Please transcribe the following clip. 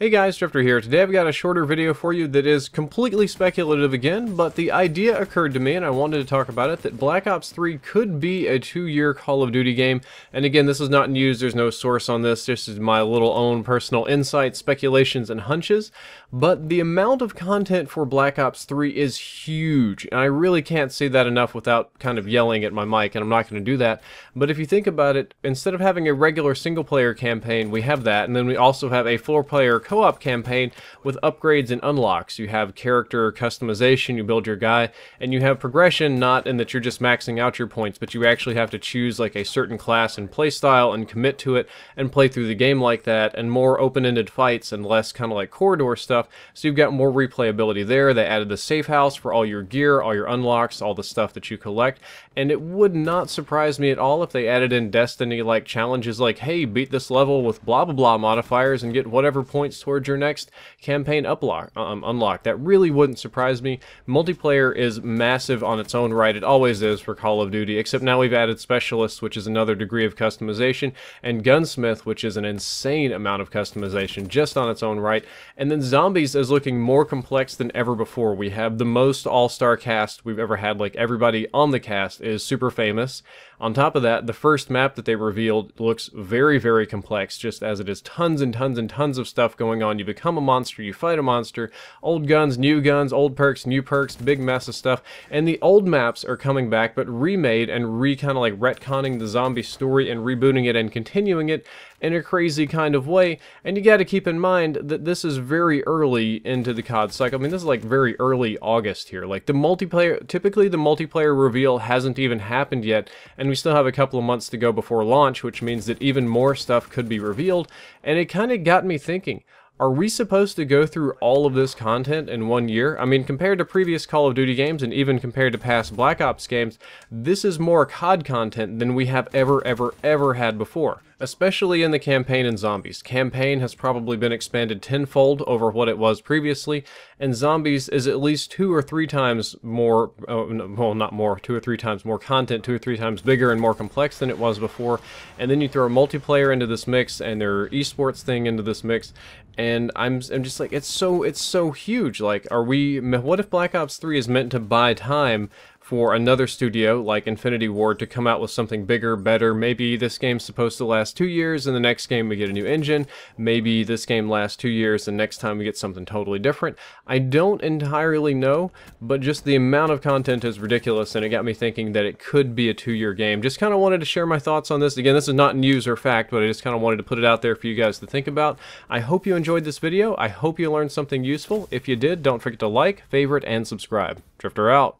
Hey guys, Drifter here. Today I've got a shorter video for you that is completely speculative again, but the idea occurred to me and I wanted to talk about it, that Black Ops 3 could be a 2-year Call of Duty game. And again, this is not news, there's no source on this, this is my little own personal insights, speculations, and hunches. But the amount of content for Black Ops 3 is huge, and I really can't say that enough without kind of yelling at my mic, and I'm not going to do that. But if you think about it, instead of having a regular single-player campaign, we have that, and then we also have a 4-player co-op campaign with upgrades and unlocks. You have character customization, you build your guy, and you have progression, not in that you're just maxing out your points, but you actually have to choose like a certain class and playstyle and commit to it and play through the game like that, and more open-ended fights and less kind of like corridor stuff, so you've got more replayability there. They added the safe house for all your gear, all your unlocks, all the stuff that you collect, and it would not surprise me at all if they added in Destiny-like challenges like, hey, beat this level with blah blah blah modifiers and get whatever points towards your next campaign unlock. That really wouldn't surprise me. Multiplayer is massive on its own right. It always is for Call of Duty, except now we've added Specialists, which is another degree of customization, and Gunsmith, which is an insane amount of customization just on its own right. And then Zombies is looking more complex than ever before. We have the most all-star cast we've ever had. Like, everybody on the cast is super famous. On top of that, the first map that they revealed looks very, very complex, just as it is tons and tons and tons of stuff going on. You become a monster, you fight a monster, old guns, old perks, new perks, big mess of stuff. And the old maps are coming back, but remade and kind of like retconning the zombie story and rebooting it and continuing it in a crazy kind of way. And you got to keep in mind that this is very early into the COD cycle. I mean, this is like very early August here. Like, the multiplayer, typically the multiplayer reveal hasn't even happened yet, and we still have a couple of months to go before launch, which means that even more stuff could be revealed. And it kind of got me thinking, are we supposed to go through all of this content in 1 year? I mean, compared to previous Call of Duty games, and even compared to past Black Ops games, this is more COD content than we have ever had before. Especially in the campaign and zombies. Campaign has probably been expanded tenfold over what it was previously, and zombies is at least 2 or 3 times more, well, not more, 2 or 3 times more content, 2 or 3 times bigger and more complex than it was before. And then you throw a multiplayer into this mix and their esports thing into this mix, and I'm just like, it's so huge. Like, what if Black Ops 3 is meant to buy time for another studio like Infinity Ward to come out with something bigger, better? Maybe this game's supposed to last 2 years and the next game we get a new engine. Maybe this game lasts 2 years and next time we get something totally different. I don't entirely know, but just the amount of content is ridiculous, and it got me thinking that it could be a 2-year game. Just kind of wanted to share my thoughts on this. Again, this is not news or fact, but I just kind of wanted to put it out there for you guys to think about. I hope you enjoyed this video. I hope you learned something useful. If you did, don't forget to like, favorite, and subscribe. Drifter out.